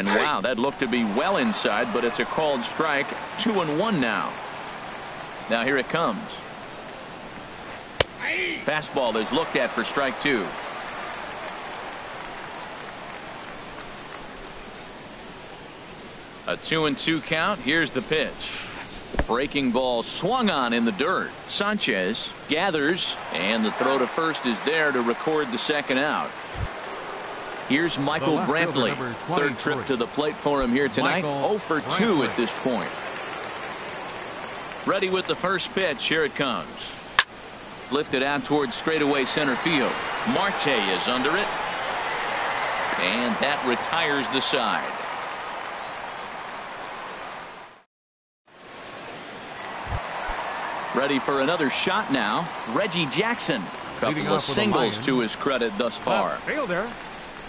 And wow, that looked to be well inside, but it's a called strike. 2-1 now. Now here it comes. Fastball is looked at for strike 2. A 2-2 count. Here's the pitch. Breaking ball swung on in the dirt. Sanchez gathers, and the throw to first is there to record the second out. Here's Michael Brantley. Third trip to the plate for him here tonight. 0 for 2 at this point. Ready with the first pitch. Here it comes. Lifted out towards straightaway center field. Marte is under it. And that retires the side. Ready for another shot now. Reggie Jackson. Couple of singles to his credit thus far. Fielder,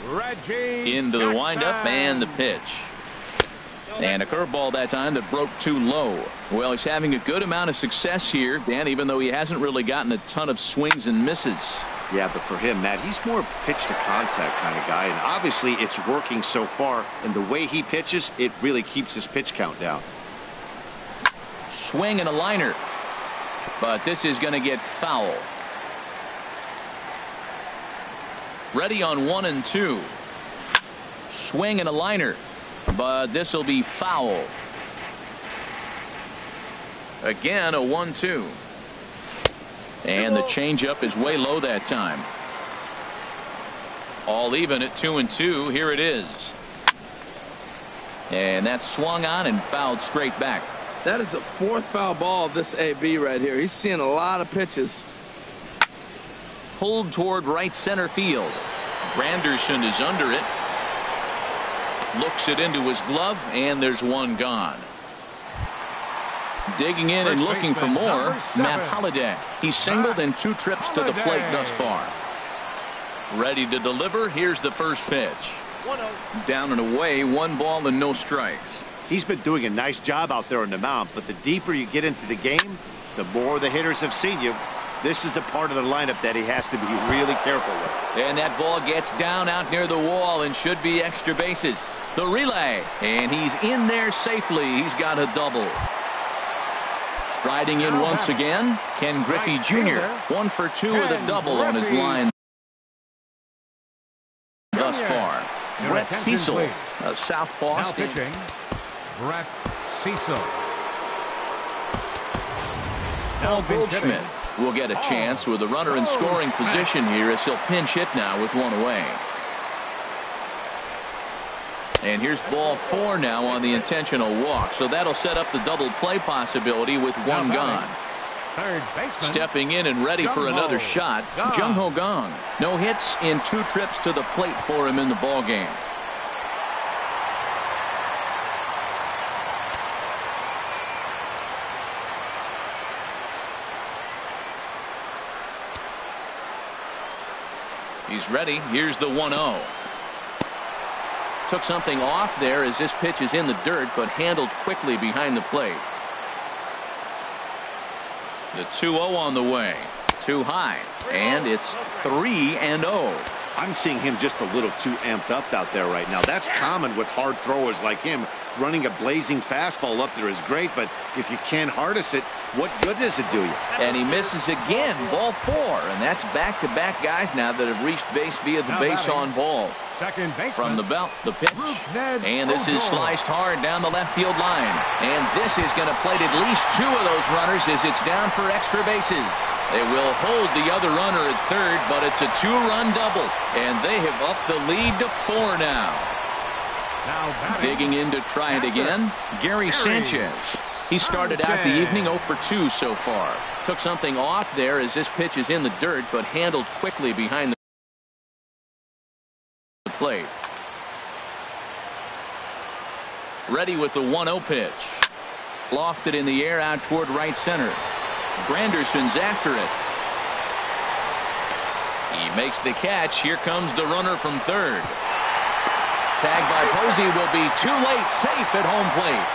Reggie Into the Jackson. windup and the pitch. And a curveball that time that broke too low. Well, he's having a good amount of success here, Dan, even though he hasn't really gotten a ton of swings and misses. Yeah, but for him, Matt, he's more pitch to contact kind of guy, and obviously it's working so far, and the way he pitches, it really keeps his pitch count down. Swing and a liner. But this is going to get foul. Ready on 1-2. Swing and a liner. But this will be foul. Again, a 1-2. And the changeup is way low that time. All even at 2-2. Here it is. And that's swung on and fouled straight back. That is the 4th foul ball of this AB right here. He's seeing a lot of pitches. Pulled toward right center field. Granderson is under it. Looks it into his glove, and there's one gone. Digging in and looking for more, Matt Holliday. He's singled in 2 trips to the plate thus far. Ready to deliver. Here's the first pitch. Down and away, 1 ball and no strikes. He's been doing a nice job out there on the mound, but the deeper you get into the game, the more the hitters have seen you. This is the part of the lineup that he has to be really careful with. And that ball gets down out near the wall and should be extra bases. The relay, and he's in there safely. He's got a double. Striding in once again, Ken Griffey Jr. 1 for 2 with a double on his line thus far. Brett Cecil, a southpaw. Now pitching, Brett Cecil. Paul Goldschmidt will get a chance with a runner in scoring position here as he'll pinch hit now with 1 away. And here's ball 4 now on the intentional walk. So that'll set up the double play possibility with 1 gone. Third baseman. Stepping in and ready for another shot, Jung Ho Gong. No hits in 2 trips to the plate for him in the ball game. He's ready. Here's the 1-0. Took something off there as this pitch is in the dirt, but handled quickly behind the plate. The 2-0 on the way. Too high. And it's 3-0. I'm seeing him just a little too amped up out there right now. That's common with hard throwers like him. Running a blazing fastball up there is great, but if you can't harness it, what good does it do you? And he misses again. Ball 4. And that's back-to-back guys now that have reached base via the base on ball. Second baseman. From the belt, the pitch. And this is sliced hard down the left field line. And this is going to plate at least 2 of those runners as it's down for extra bases. They will hold the other runner at third, but it's a 2-run double. And they have upped the lead to 4 now. Digging in to try it again, Gary Sanchez. He started out the evening 0 for 2 so far. Took something off there as this pitch is in the dirt, but handled quickly behind the plate. Ready with the 1-0 pitch. Lofted in the air out toward right center. Granderson's after it. He makes the catch. Here comes the runner from third. Tag by Posey will be too late. Safe at home plate.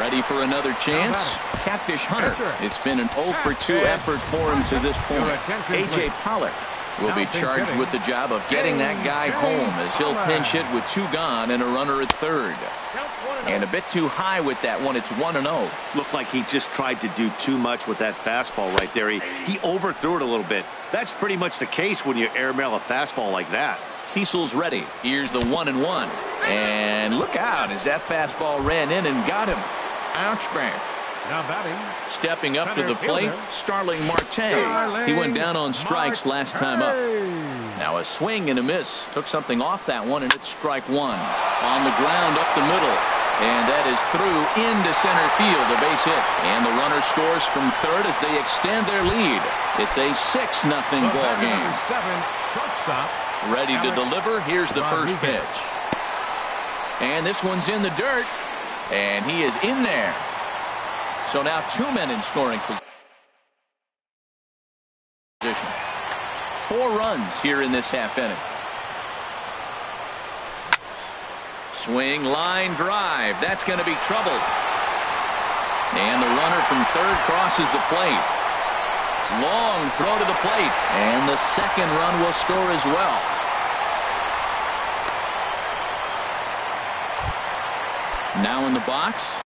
Ready for another chance. Catfish Hunter. It's been an 0 for 2 effort for him to this point. A.J. Pollock will be charged with the job of getting that guy home as he'll pinch hit with 2 gone and a runner at third. And a bit too high with that one. It's 1-0. Looked like he just tried to do too much with that fastball right there. He overthrew it a little bit. That's pretty much the case when you airmail a fastball like that. Cecil's ready. Here's the 1-1. And look out as that fastball ran in and got him. Ouch, man. Now batting. Stepping up to the plate, Starling Marte. He went down on strikes last time up. Now a swing and a miss. Took something off that one, and it's strike 1. On the ground up the middle. And that is through into center field, a base hit. And the runner scores from third as they extend their lead. It's a 6-0 ball game. Shortstop. Ready to deliver. Here's the first pitch. And this one's in the dirt. And he is in there. So now 2 men in scoring position. 4 runs here in this half inning. Swing, line drive. That's going to be trouble. And the runner from third crosses the plate. Long throw to the plate. And the second run will score as well. Now in the box.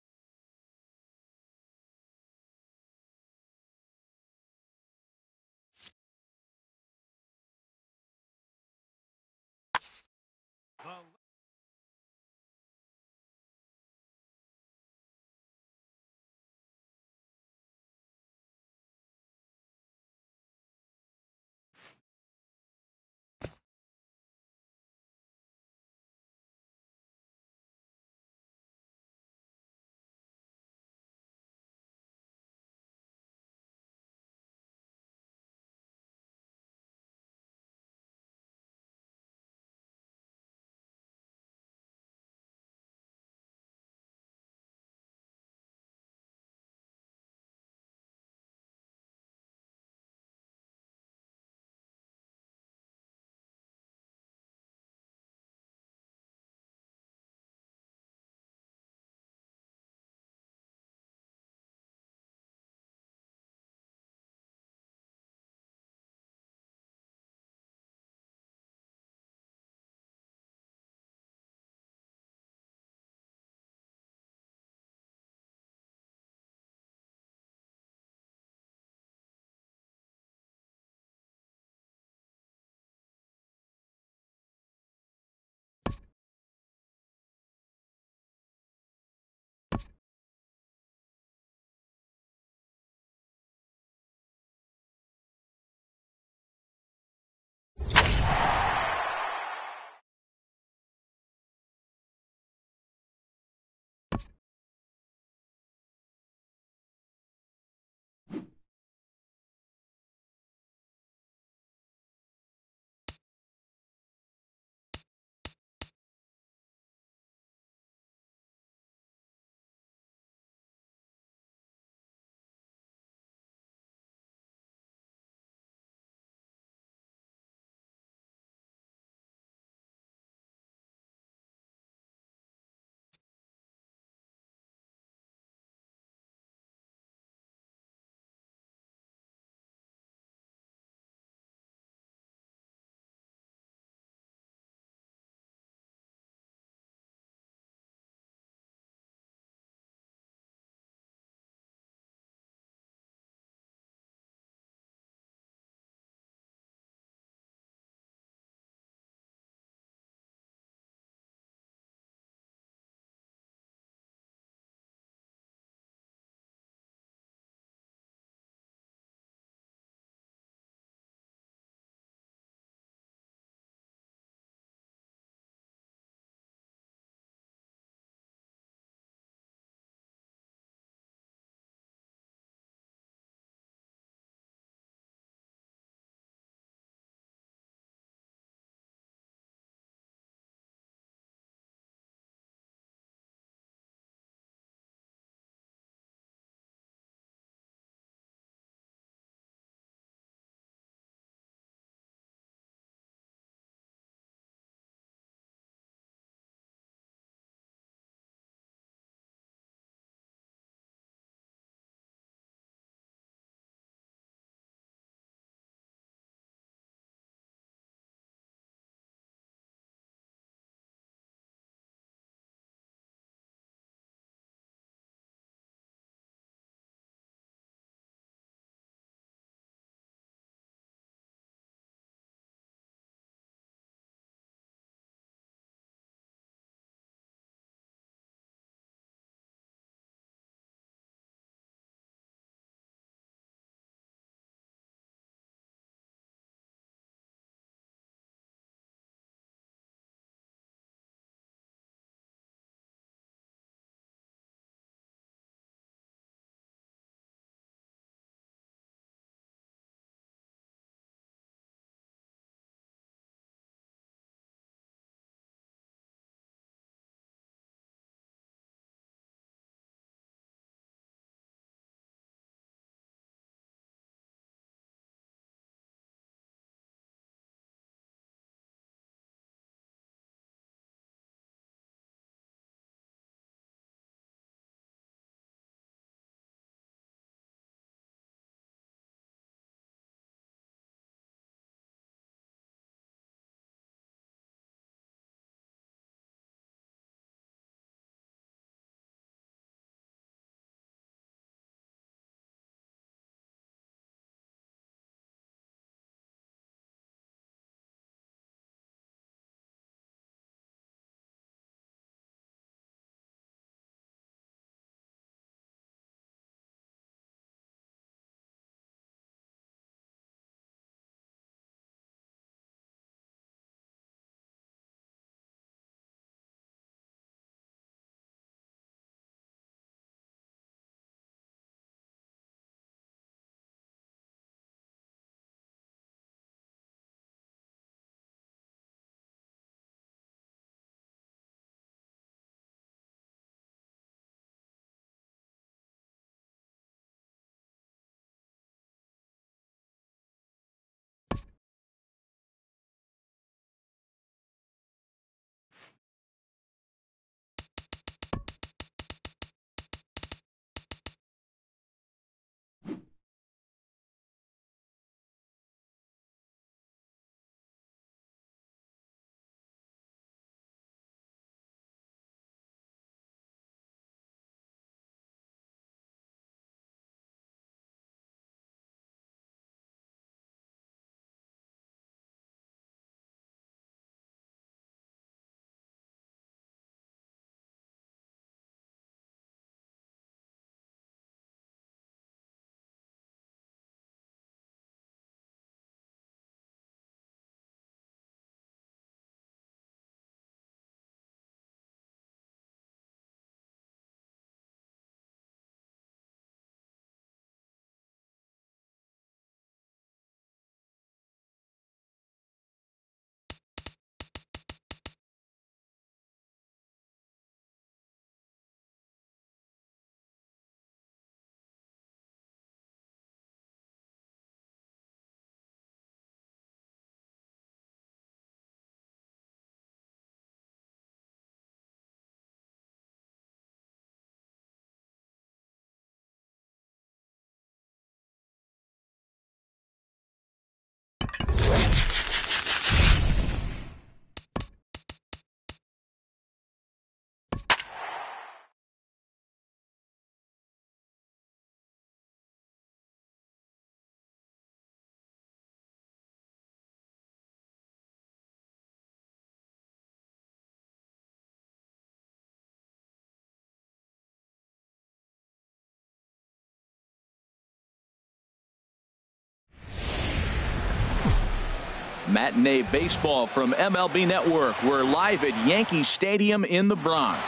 Matinee baseball from MLB Network. We're live at Yankee Stadium in the Bronx.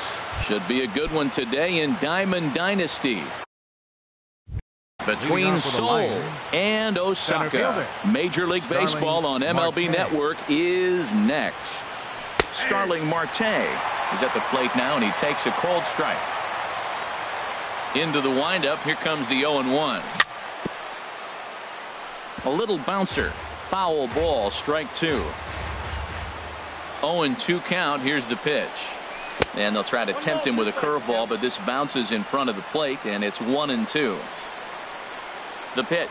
Should be a good one today in Diamond Dynasty. Between Seoul and Osaka. Major League Baseball on MLB Network is next. Starling Marte is at the plate now, and he takes a cold strike. Into the windup. Here comes the 0-1. A little bouncer. Foul ball, strike 2. 0-2 count. Here's the pitch. And they'll try to tempt him with a curveball, but this bounces in front of the plate, and it's 1-2. The pitch.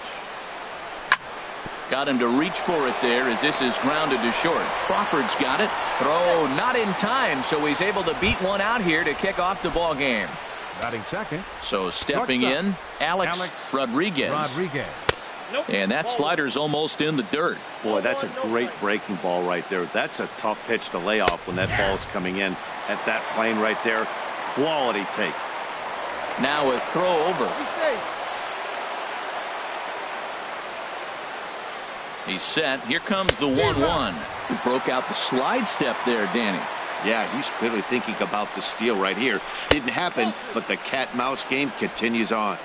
Got him to reach for it there as this is grounded to short. Crawford's got it. Throw not in time, so he's able to beat one out here to kick off the ball game. Batting second. So stepping in, Alex Rodriguez. And that slider's almost in the dirt. Boy, that's a great breaking ball right there. That's a tough pitch to lay off when that ball's coming in at that plane right there. Quality take. Now a throw over. He's set. Here comes the 1-1. He broke out the slide step there, Danny. Yeah, he's clearly thinking about the steal right here. Didn't happen, but the cat-mouse game continues on.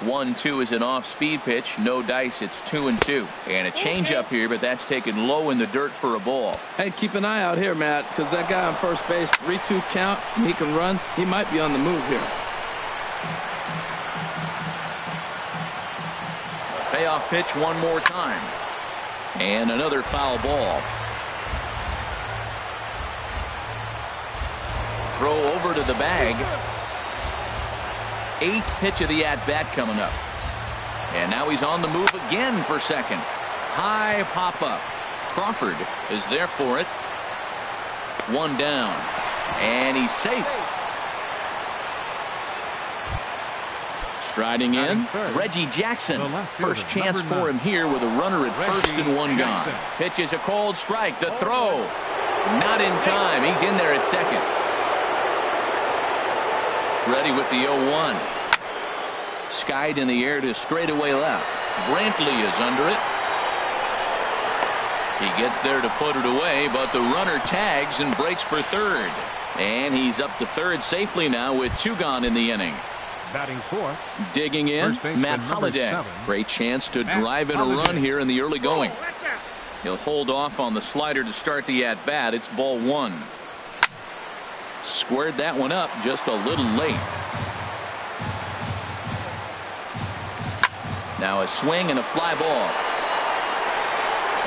1-2 is an off-speed pitch. No dice. It's 2-2. And a changeup here, but that's taken low in the dirt for a ball. Hey, keep an eye out here, Matt, because that guy on first base, 3-2 count, and he can run. He might be on the move here. Payoff pitch one more time. And another foul ball. Throw over to the bag. 8th pitch of the at-bat coming up. And now he's on the move again for second. High pop-up. Crawford is there for it. 1 down. And he's safe. Striding in, Reggie Jackson. First chance for him here with a runner at first and 1 gone. Pitches a cold strike. The throw. Not in time. He's in there at second. Ready with the 0-1. Skied in the air to straightaway left. Brantley is under it. He gets there to put it away, but the runner tags and breaks for third. And he's up to third safely now with 2 gone in the inning. Batting fourth. Digging in, Matt Holliday. Great chance to drive in a run here in the early going. He'll hold off on the slider to start the at-bat. It's ball 1. Squared that one up just a little late. Now a swing and a fly ball.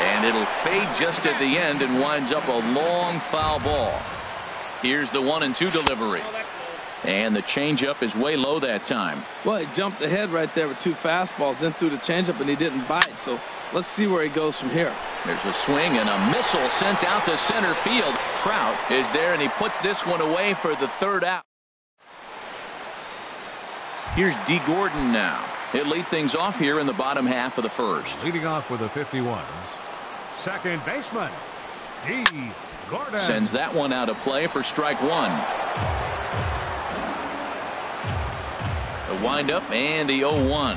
And it'll fade just at the end and winds up a long foul ball. Here's the 1-2 delivery. And the changeup is way low that time. Well, he jumped ahead right there with 2 fastballs, then threw the changeup, and he didn't bite. So let's see where he goes from here. There's a swing and a missile sent out to center field. Trout is there, and he puts this one away for the 3rd out. Here's D. Gordon now. He'll lead things off here in the bottom half of the 1st. Leading off with the 51. Second baseman, D. Gordon. Sends that one out of play for strike 1. The windup and the 0-1.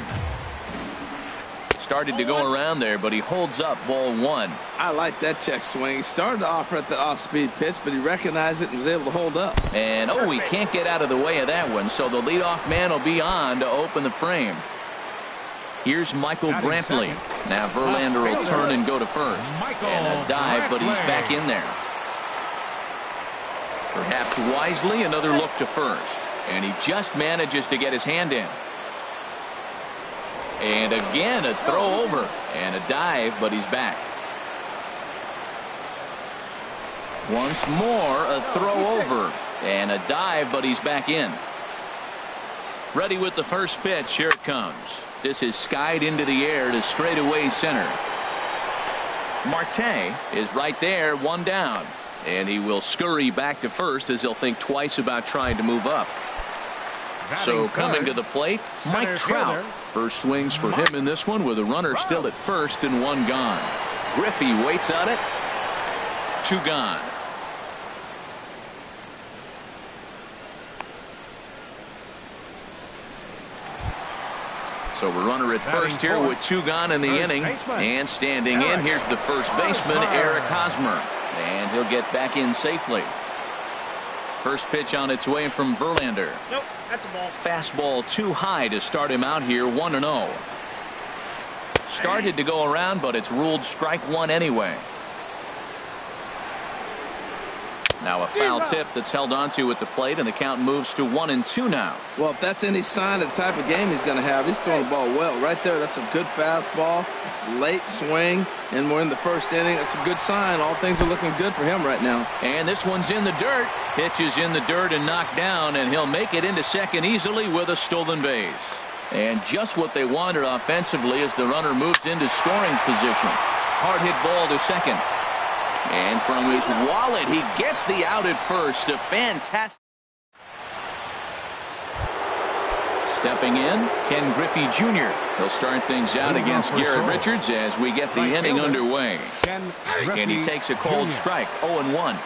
Started to go around there, but he holds up ball 1. I like that check swing. He started off at the off-speed pitch, but he recognized it and was able to hold up. And, he can't get out of the way of that one, so the leadoff man will be on to open the frame. Here's Michael Brantley. Now Verlander will turn and go to first. And a dive, but he's back in there. Perhaps wisely, another look to first. And he just manages to get his hand in. And again, a throw over and a dive, but he's back. Once more, a throw over and a dive, but he's back in. Ready with the first pitch. Here it comes. This is skied into the air to straightaway center. Marte is right there, 1 down. And he will scurry back to first as he'll think twice about trying to move up. So coming to the plate, Mike Trout. First swings for him in this one with a runner still at first and 1 gone. Griffey waits on it. 2 gone. So we're runner at first here with 2 gone in the inning. And standing in, here's the first baseman, Eric Hosmer. And he'll get back in safely. First pitch on its way from Verlander. Nope, that's a ball. Fastball too high to start him out here, 1-0. Started to go around, but it's ruled strike 1 anyway. Now a foul tip that's held onto at the plate, and the count moves to 1-2 now. Well, if that's any sign of the type of game he's going to have, he's throwing the ball well. Right there, that's a good fastball. It's late swing, and we're in the first inning. That's a good sign. All things are looking good for him right now. And this one's in the dirt. Pitch is in the dirt and knocked down, and he'll make it into second easily with a stolen base. And just what they wanted offensively as the runner moves into scoring position. Hard hit ball to second. And from his wallet, he gets the out at first. A fantastic. Stepping in, Ken Griffey Jr. He'll start things out against Garrett Richards as we get the inning underway. And he takes a cold strike, 0-1.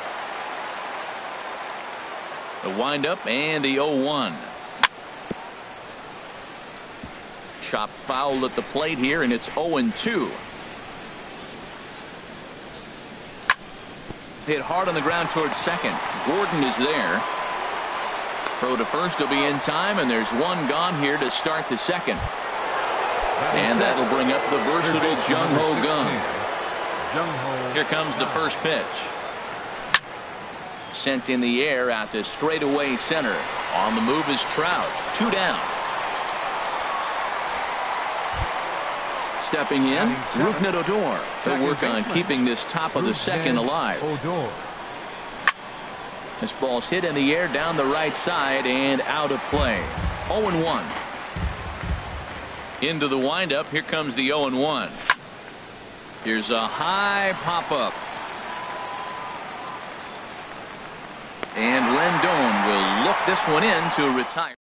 The windup and the 0-1. Chopped foul at the plate here, and it's 0-2. Hit hard on the ground towards second. Gordon is there. Throw to first will be in time, and there's 1 gone here to start the second. And that'll bring up the versatile Jung-Ho Kang. Here comes the first pitch. Sent in the air out to straightaway center. On the move is Trout. 2 down. Stepping in, Rougned Odor. He'll work on keeping this top of the second alive. This ball's hit in the air down the right side and out of play. 0-1. Into the windup. Here comes the 0-1. Here's a high pop-up. And Rendon will look this one in to retire.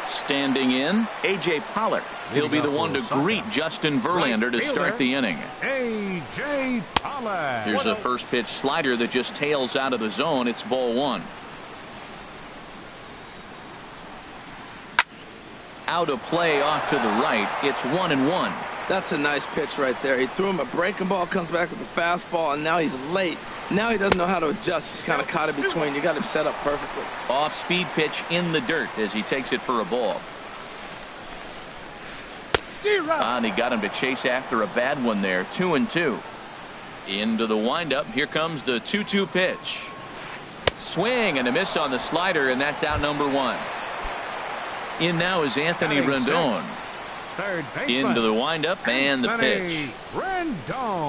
Standing in, A.J. Pollock. He'll be the one to greet Justin Verlander to start the inning. A.J. Pollock. Here's a first pitch slider that just tails out of the zone. It's ball 1. Out of play off to the right. It's 1-1. That's a nice pitch right there. He threw him a breaking ball, comes back with a fastball, and now he's late. Now he doesn't know how to adjust. He's kind of caught in between. You got him set up perfectly. Off speed pitch in the dirt as he takes it for a ball. And he got him to chase after a bad one there. 2-2. Into the windup. Here comes the 2-2 pitch. Swing and a miss on the slider, and that's out number 1. In now is Anthony Rendon. Into the windup and the pitch. Rendon.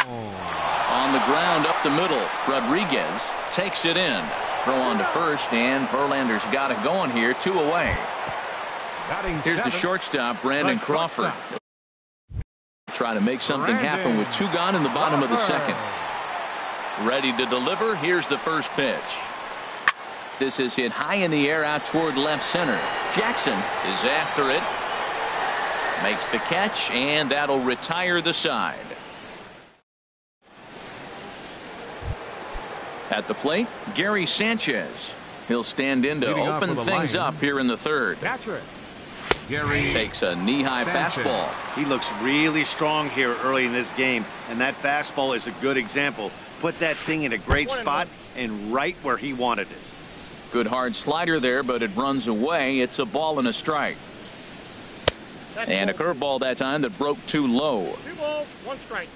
On the ground up the middle. Rodriguez takes it in. Throw on to first, and Verlander's got it going here. 2 away. Here's the shortstop, Brandon Crawford. Try to make something happen with 2 gone in the bottom of the second. Ready to deliver. Here's the first pitch. This is hit high in the air out toward left center. Jackson is after it. Makes the catch, and that'll retire the side. At the plate, Gary Sanchez. He'll stand in to open things up here in the third. Gary takes a knee-high fastball. He looks really strong here early in this game, and that fastball is a good example. Put that thing in a great spot and right where he wanted it. Good hard slider there, but it runs away. It's a ball and a strike. And a curveball that time that broke too low. 2 balls, 1 strike.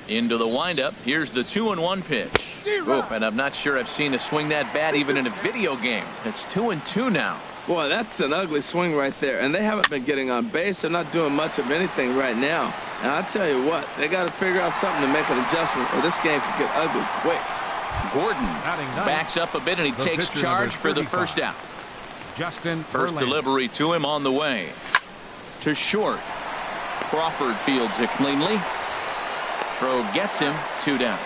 Into the windup. Here's the 2-1 pitch. Oop, and I'm not sure I've seen a swing that bad even in a video game. It's 2-2 now. Boy, that's an ugly swing right there. And they haven't been getting on base. They're not doing much of anything right now. And I tell you what, they got to figure out something to make an adjustment, or this game could get ugly quick. Gordon backs up a bit, and he takes charge for the first out. First delivery to him on the way. To short. Crawford fields it cleanly. Throw gets him. 2 down.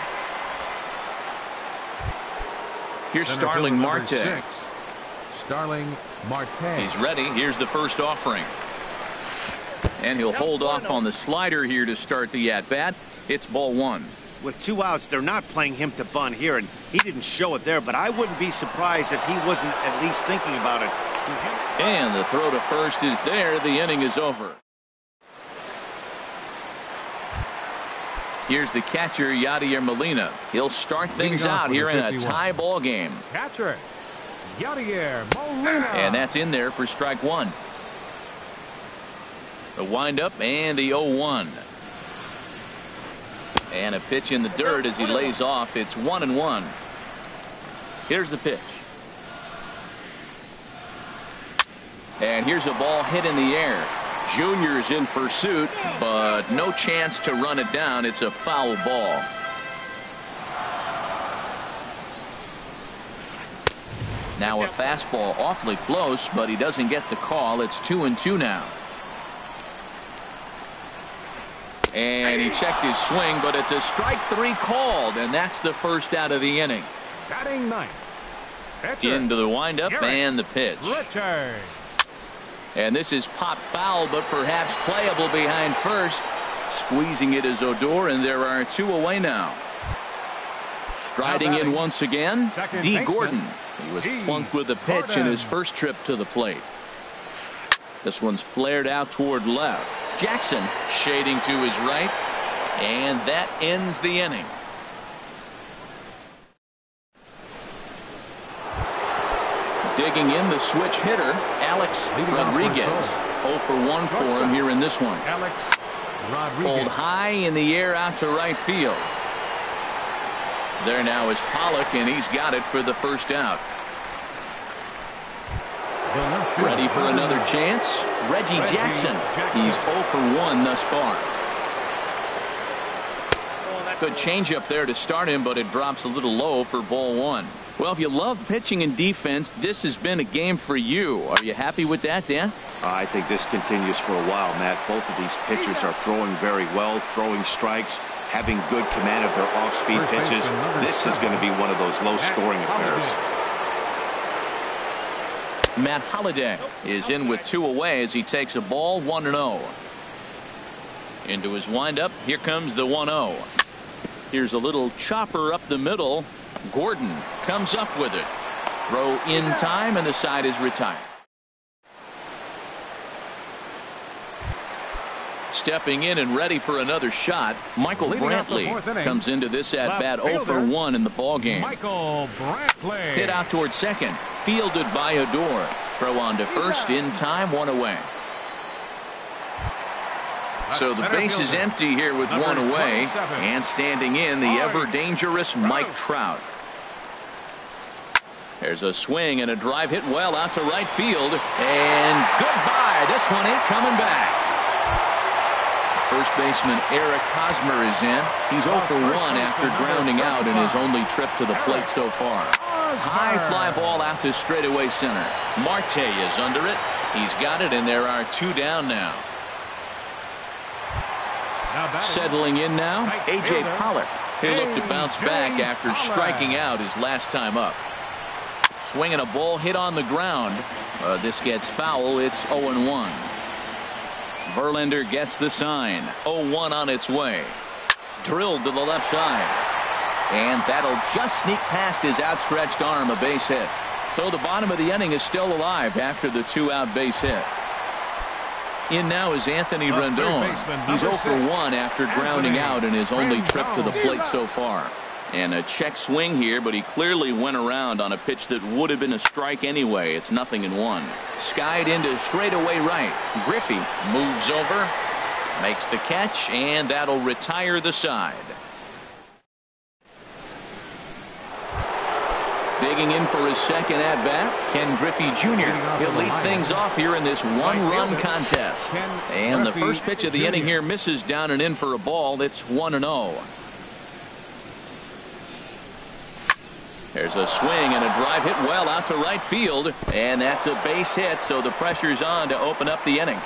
Here's Starling Marte. Starling Marte. He's ready. Here's the first offering. And he'll hold off on the slider here to start the at-bat. It's ball 1. With 2 outs, they're not playing him to bunt here, and he didn't show it there, but I wouldn't be surprised if he wasn't at least thinking about it And the throw to first is there. The inning is over. Here's the catcher, Yadier Molina. He'll start things out here in a tie ball game. Catcher, Yadier Molina. And that's in there for strike one. The windup and the 0-1. And a pitch in the dirt as he lays off. It's 1-1. Here's the pitch. And here's a ball hit in the air. Junior's in pursuit, but no chance to run it down. It's a foul ball. Now a fastball awfully close, but he doesn't get the call. It's 2-2 now. And he checked his swing, but it's a strike three called, and that's the first out of the inning. Batting ninth. Pitcher, into the windup and the pitch. Richard. And this is pop foul, but perhaps playable behind first. Squeezing it is Odor, and there are two away now. Striding in once again, D. Gordon. He was plunked with a pitch in his first trip to the plate. This one's flared out toward left. Jackson shading to his right, and that ends the inning. Digging in the switch hitter, Alex Rodriguez. 0 for 1 for him here in this one. Alex Rodriguez. Pulled high in the air out to right field. There now is Pollock, and he's got it for the first out. Ready for another chance. Reggie Jackson. He's 0 for 1 thus far. Good changeup there to start him, but it drops a little low for ball one. Well, if you love pitching and defense, this has been a game for you. Are you happy with that, Dan? I think this continues for a while, Matt. Both of these pitchers are throwing very well, throwing strikes, having good command of their off-speed pitches. This is going to be one of those low-scoring affairs. Matt Holliday is in with two away as he takes a ball 1-0. Into his windup. Here comes the 1-0. Here's a little chopper up the middle. Gordon comes up with it. Throw in time, and the side is retired. Stepping in and ready for another shot, Michael Brantley comes into this at bat 0 for 1 in the ball game. Michael Brantley. Hit out towards second, fielded by Odor. Throw on to first, in time, one away. So the base is empty here with one away, and standing in the ever-dangerous Mike Trout. There's a swing and a drive hit well out to right field, and goodbye. This one ain't coming back. First baseman Eric Hosmer is in. He's 0 for 1 after grounding out in his only trip to the plate so far. High fly ball out to straightaway center. Marte is under it. He's got it, and there are two down now. Settling in now, A.J. Pollock. He'll look to bounce back after striking out his last time up. Swinging a ball hit on the ground. This gets foul. It's 0-1. Verlander gets the sign. 0-1 on its way. Drilled to the left side. And that'll just sneak past his outstretched arm, a base hit. So the bottom of the inning is still alive after the two-out base hit. In now is Anthony Rendon. He's 0 for 1 after grounding out in his only trip to the plate so far. And a check swing here, but he clearly went around on a pitch that would have been a strike anyway. It's 0-1. Skied into straightaway right. Griffey moves over, makes the catch, and that'll retire the side. Digging in for his second at-bat, Ken Griffey Jr. He'll lead things off here in this one-run contest. And the first pitch of the inning here misses down and in for a ball. That's 1-0. There's a swing and a drive hit well out to right field, and that's a base hit, so the pressure's on to open up the inning.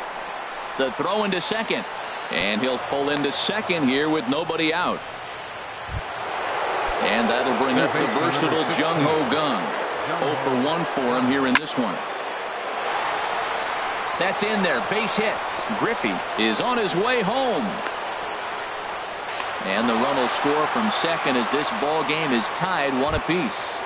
The throw into second, and he'll pull into second here with nobody out. And that'll bring up the versatile Jung Ho Gung. 0 for 1 for him here in this one. That's in there, base hit. Griffey is on his way home. And the run will score from second as this ball game is tied 1 apiece.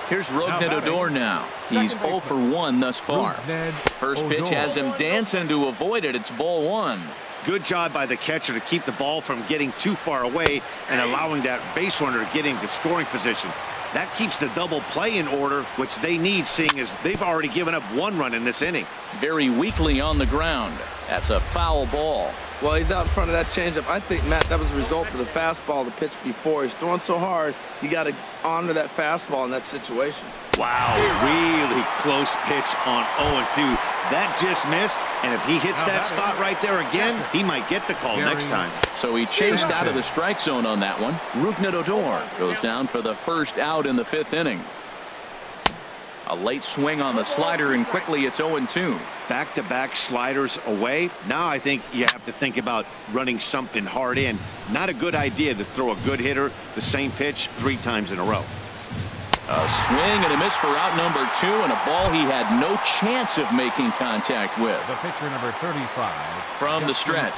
Here's Odor now. He's 0 for 1 thus far. First pitch has him dancing to avoid it. It's ball 1. Good job by the catcher to keep the ball from getting too far away and allowing that base runner to get into scoring position. That keeps the double play in order, which they need, seeing as they've already given up 1 run in this inning. Very weakly on the ground. That's a foul ball. Well, he's out in front of that changeup. I think, Matt, that was a result of the fastball, the pitch before. He's throwing so hard, you got to honor that fastball in that situation. Wow, really close pitch on 0-2. That just missed, and if he hits that spot right there again, he might get the call next time. So he chased out of the strike zone on that one. Odor goes down for the first out in the 5th inning. A late swing on the slider, and quickly it's 0-2. Back-to-back sliders away. Now I think you have to think about running something hard in. Not a good idea to throw a good hitter the same pitch 3 times in a row. A swing and a miss for out number 2, and a ball he had no chance of making contact with. The pitcher number 35 from the stretch.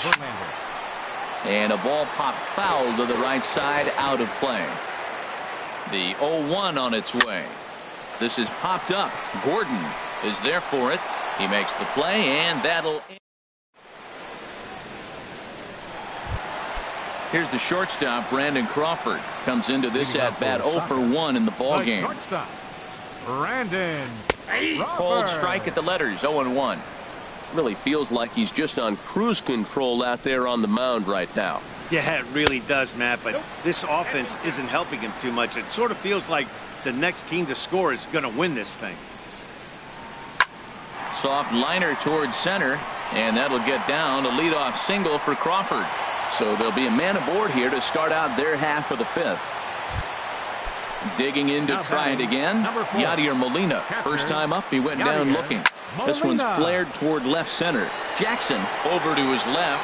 And a ball popped foul to the right side, out of play. The 0-1 on its way. This is popped up. Gordon is there for it. He makes the play, and that'll. Here's the shortstop, Brandon Crawford. Comes into this at-bat 0 for 1 in the ballgame. Brandon Called strike at the letters, 0-1. Really feels like he's just on cruise control out there on the mound right now. Yeah, it really does, Matt, but this offense isn't helping him too much. It sort of feels like the next team to score is going to win this thing. Soft liner towards center, and that'll get down. A leadoff single for Crawford. So there'll be a man aboard here to start out their half of the 5th. Digging in to try it again. Yadier Molina. First time up, he went down looking. This one's flared toward left center. Jackson over to his left.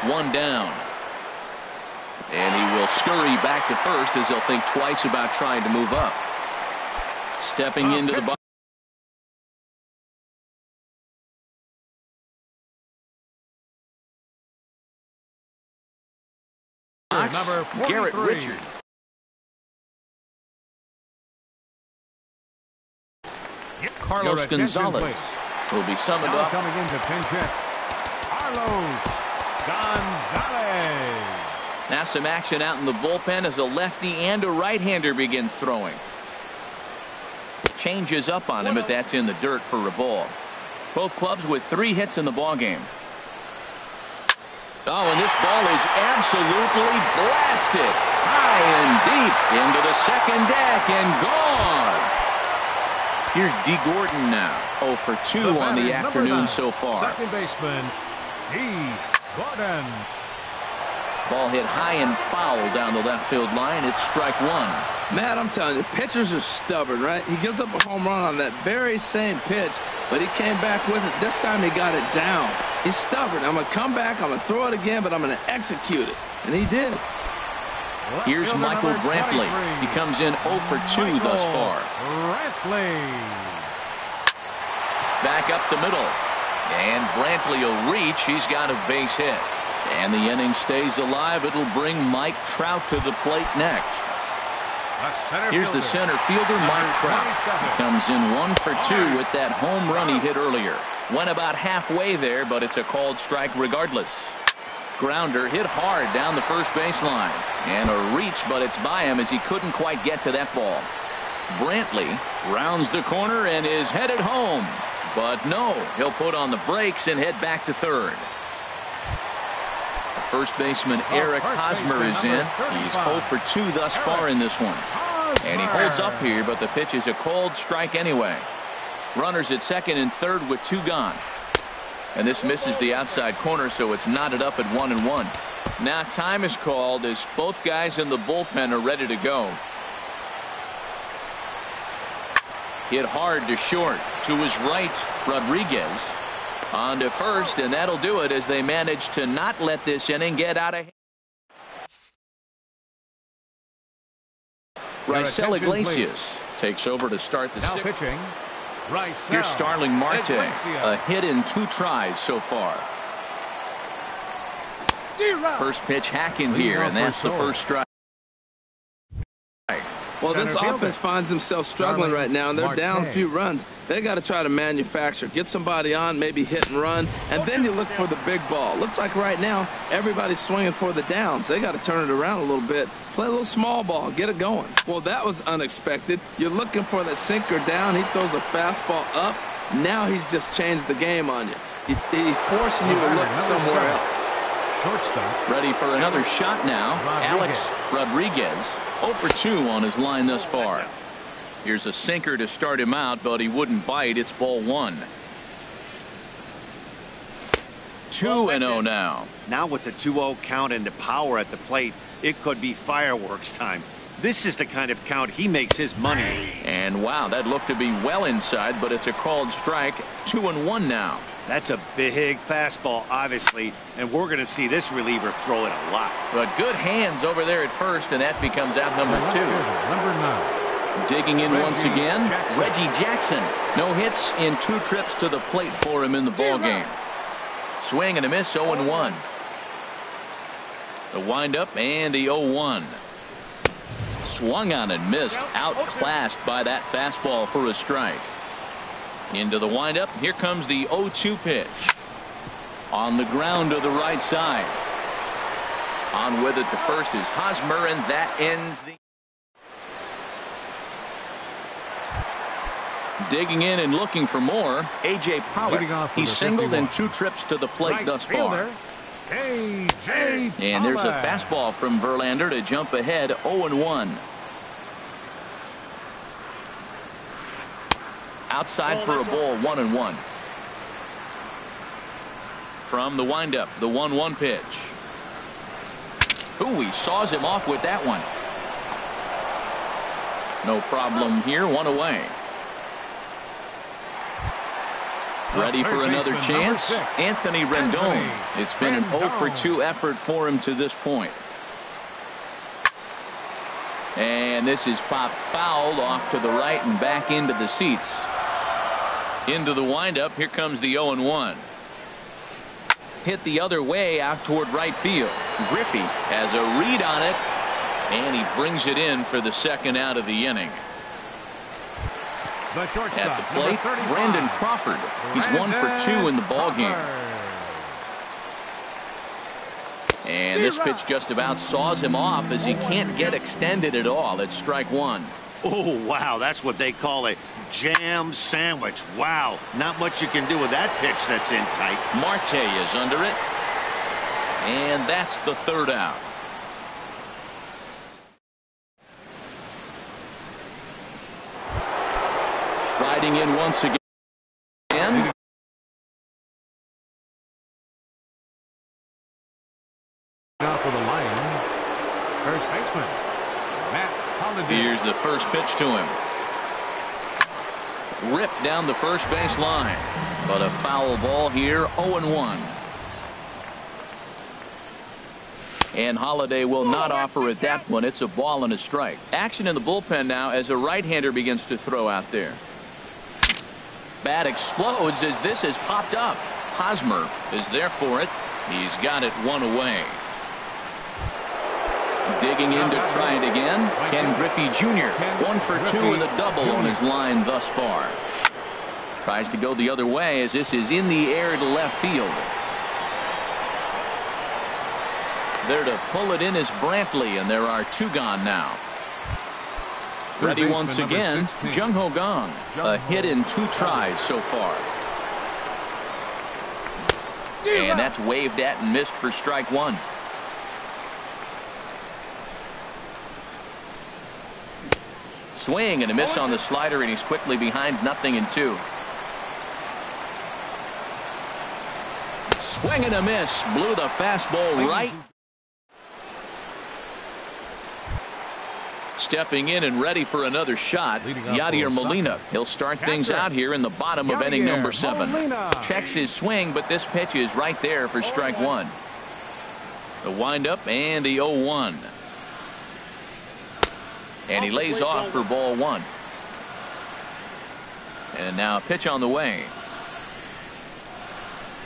1 down. And he will scurry back to first as he'll think twice about trying to move up. Stepping into the box. Garrett Richards. Carlos Gonzalez will be summoned up. Coming into pinch hit, Carlos Gonzalez. Now some action out in the bullpen as a lefty and a right-hander begin throwing. Changes up on him, but that's in the dirt for a ball. Both clubs with 3 hits in the ballgame. Oh, and this ball is absolutely blasted high and deep into the second deck and gone. Here's D. Gordon now. 0 for 2 on the afternoon so far. Second baseman, D. Gordon. Ball hit high and foul down the left field line. It's strike 1. Matt, I'm telling you, pitchers are stubborn, right? He gives up a home run on that very same pitch, but he came back with it. This time he got it down. He's stubborn. I'm going to come back, I'm going to throw it again, but I'm going to execute it. And he did. Here's Michael Brantley. He comes in 0 for 2 thus far. Brantley. Back up the middle. And Brantley will reach. He's got a base hit. And the inning stays alive. It'll bring Mike Trout to the plate next. Here's the center fielder, Mike Trout. He comes in 1 for 2 with that home run he hit earlier. Went about halfway there, but it's a called strike regardless. Grounder hit hard down the first baseline. And a reach, but it's by him as he couldn't quite get to that ball. Brantley rounds the corner and is headed home. But no, he'll put on the brakes and head back to third. First baseman Eric Hosmer is in. He's 0 for 2 thus far in this one. And he holds up here, but the pitch is a called strike anyway. Runners at second and third with 2 gone. And this misses the outside corner, so it's knotted up at 1-1. Now time is called as both guys in the bullpen are ready to go. Hit hard to short. To his right, Rodriguez. On to first, and that'll do it as they manage to not let this inning get out of hand. Raisel Iglesias takes over to start the now 6th. pitching. Here's Starling Marte. A hit in 2 tries so far. First pitch hacking here, and that's the first strike. Well, this offense finds themselves struggling right now, and they're down a few runs. They got to try to manufacture, get somebody on, maybe hit and run, and then you look for the big ball. Looks like right now everybody's swinging for the downs. They got to turn it around a little bit, play a little small ball, get it going. Well, that was unexpected. You're looking for that sinker down. He throws a fastball up. Now he's just changed the game on you. He's forcing you to look somewhere else. Shortstop. Ready for another shot now. Alex Rodriguez. 0 for 2 on his line thus far. Here's a sinker to start him out, but he wouldn't bite. It's ball 1. 2-0 now. Now with the 2-0 count and the power at the plate, it could be fireworks time. This is the kind of count he makes his money. And wow, that looked to be well inside, but it's a called strike. 2-1 now. That's a big fastball, obviously, and we're going to see this reliever throw it a lot. But good hands over there at first, and that becomes out number 2. Number 9. Digging in once again, Reggie Jackson. No hits in 2 trips to the plate for him in the ball game. Swing and a miss, 0-1. The windup and the 0-1. Swung on and missed, outclassed by that fastball for a strike. Into the windup. Here comes the 0-2 pitch. On the ground to the right side. On with it. The first is Hosmer, and that ends the. Digging in and looking for more. A.J. Pollock. He's singled in 2 trips to the plate thus far. And there's a fastball from Verlander to jump ahead. 0-1. Outside for a ball, 1-1. From the windup, the 1-1 pitch. Ooh, he saws him off with that one. No problem here, 1 away. Ready for another chance. Anthony Rendon. It's been an 0 for 2 effort for him to this point. And this is popped fouled off to the right and back into the seats. Into the windup. Here comes the 0-1. Hit the other way out toward right field. Griffey has a read on it, and he brings it in for the second out of the inning. At the plate, Brandon Crawford. He's 1 for 2 in the ball game. And this pitch just about saws him off as he can't get extended at all. It's strike 1. Oh, wow. That's what they call a jam sandwich. Wow. Not much you can do with that pitch that's in tight. Marte is under it. And that's the 3rd out. Riding in once again. Now for the Lions, first baseman, Matt Holliday. Here's the first pitch to him. Ripped down the first base line, but a foul ball here. 0-1. And Holliday will not offer at that one. It's a ball and a strike. Action in the bullpen now as a right-hander begins to throw out there. Bat explodes as this has popped up. Hosmer is there for it. He's got it 1 away. Digging in to try it again. Ken Griffey Jr. 1 for 2 with a double on his line thus far. Tries to go the other way as this is in the air to left field. There to pull it in is Brantley, and there are 2 gone now. Ready once again, Jung Ho Gong. A hit in 2 tries so far. And that's waved at and missed for strike 1. Swing and a miss on the slider, and he's quickly behind 0-2. Swing and a miss. Blew the fastball right. Stepping in and ready for another shot, Yadier Molina. He'll start things out here in the bottom of inning number 7. Checks his swing, but this pitch is right there for strike 1. The windup and the 0-1. And he lays off for ball 1. And now a pitch on the way.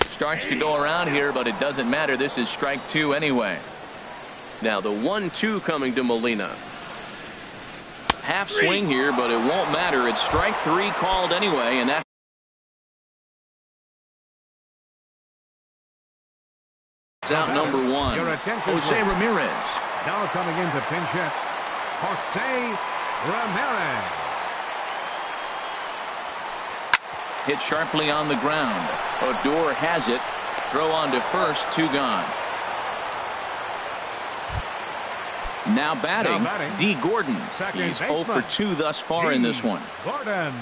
Starts to go around here, but it doesn't matter. This is strike 2 anyway. Now the 1-2 coming to Molina. Half swing here, but it won't matter. It's strike 3 called anyway, and that's out number 1. Jose Ramirez. Now coming in to pinch hit, Jose Ramirez. Hit sharply on the ground. Odor has it. Throw on to first, 2 gone. Now batting, D. Gordon. He's 0 for 2 thus far in this one. Gordon.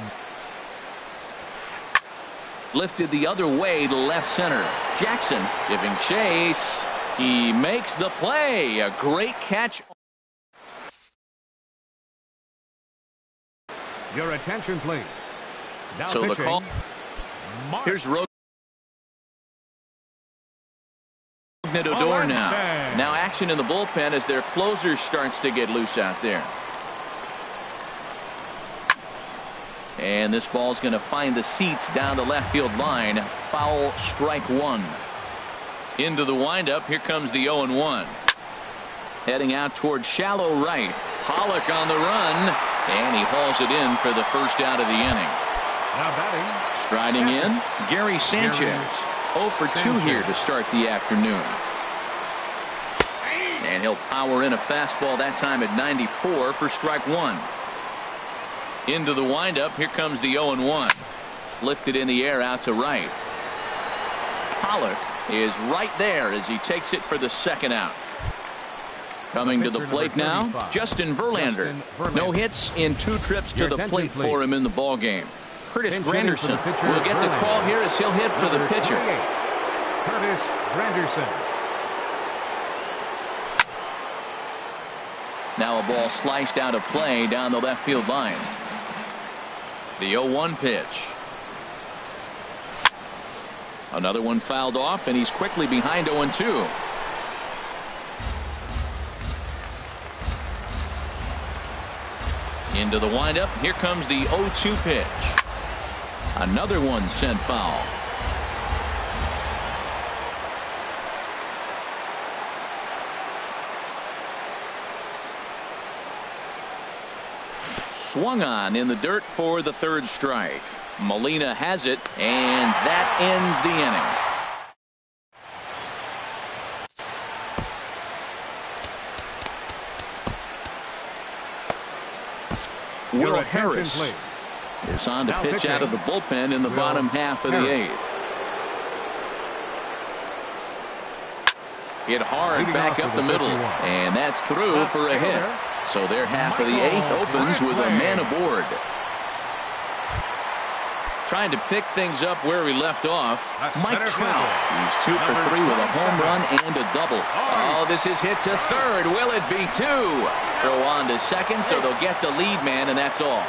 Lifted the other way to left center. Jackson giving chase. He makes the play. A great catch. Your attention, please. Now So pitching, the call. Here's Odor now. Now action in the bullpen as their closer starts to get loose out there. And this ball's going to find the seats down the left field line. Foul, strike 1. Into the windup. Here comes the 0-1. Heading out towards shallow right. Pollock on the run. And he hauls it in for the first out of the inning. Now batting. Striding in, Gary Sanchez. 0 for 2 here to start the afternoon. And he'll power in a fastball that time at 94 for strike 1. Into the windup. Here comes the 0-1. Lifted in the air out to right. Pollock is right there as he takes it for the second out. Coming to the plate now, Justin Verlander. No hits in 2 trips to the plate for him in the ball game. Curtis Granderson will get the call here as he'll hit for the pitcher. Curtis Granderson. Now a ball sliced out of play down the left field line. The 0-1 pitch. Another one fouled off, and he's quickly behind 0-2. Into the windup. Here comes the 0-2 pitch. Another one sent foul. Swung on in the dirt for the 3rd strike. Molina has it, and that ends the inning. Will Harris is on to pitch out of the bullpen in the bottom half of the 8th. Hit hard back up the middle, and that's through for a hit. So their half of the 8th opens with a man aboard. Trying to pick things up where we left off, Mike Trout. He's 2 for 3 with a home run and a double. Oh, this is hit to 3rd. Will it be 2? Throw on to 2nd, so they'll get the lead man, and that's all.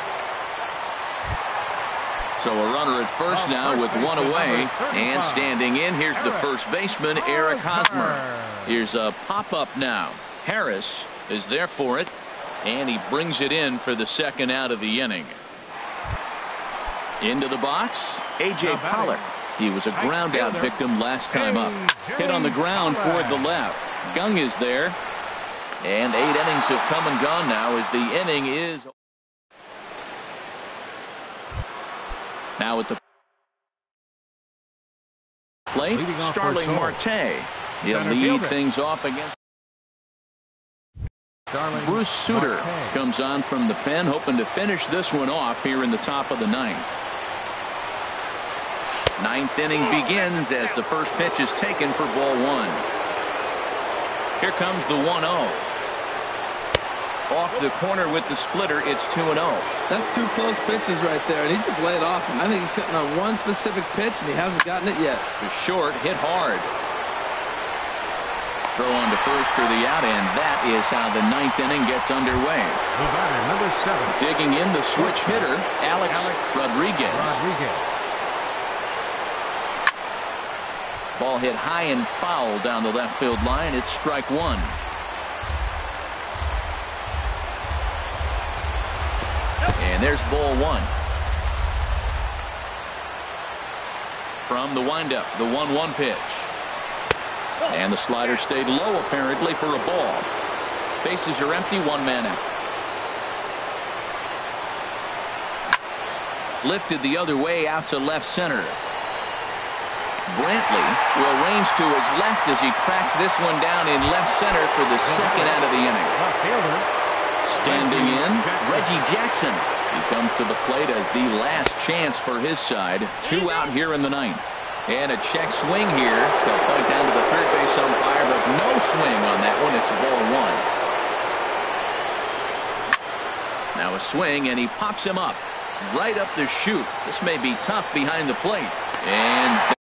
So a runner at first now with 1 away, and standing in, here's the first baseman, Eric Hosmer. Here's a pop-up now. Harris is there for it, and he brings it in for the 2nd out of the inning. Into the box, A.J. Pollock. He was a ground-out victim last time up. Hit on the ground toward the left. Gung is there. And 8 innings have come and gone now as the inning is. Now at the plate, Starling Marte. He'll lead things off against. Bruce Sutter comes on from the pen, hoping to finish this one off here in the top of the 9th. 9th inning begins as the first pitch is taken for ball 1. Here comes the 1-0. Off the corner with the splitter, it's 2-0. That's 2 close pitches right there, and he just laid off him. I think he's sitting on one specific pitch, and he hasn't gotten it yet. The short hit hard. Throw on to first for the out, and that is how the 9th inning gets underway. Number 7. Digging in the switch hitter, Alex Rodriguez. Ball hit high and foul down the left field line. It's strike 1. And there's ball 1. From the windup, the 1-1 pitch. And the slider stayed low apparently for a ball. Bases are empty, 1 man out. Lifted the other way out to left center. Brantley will range to his left as he tracks this one down in left center for the second out of the inning. Standing in, Reggie Jackson. He comes to the plate as the last chance for his side. 2 out here in the ninth. And a check swing here. They'll point down to the third base umpire, but no swing on that one. It's ball 1. Now a swing, and he pops him up. Right up the chute. This may be tough behind the plate. And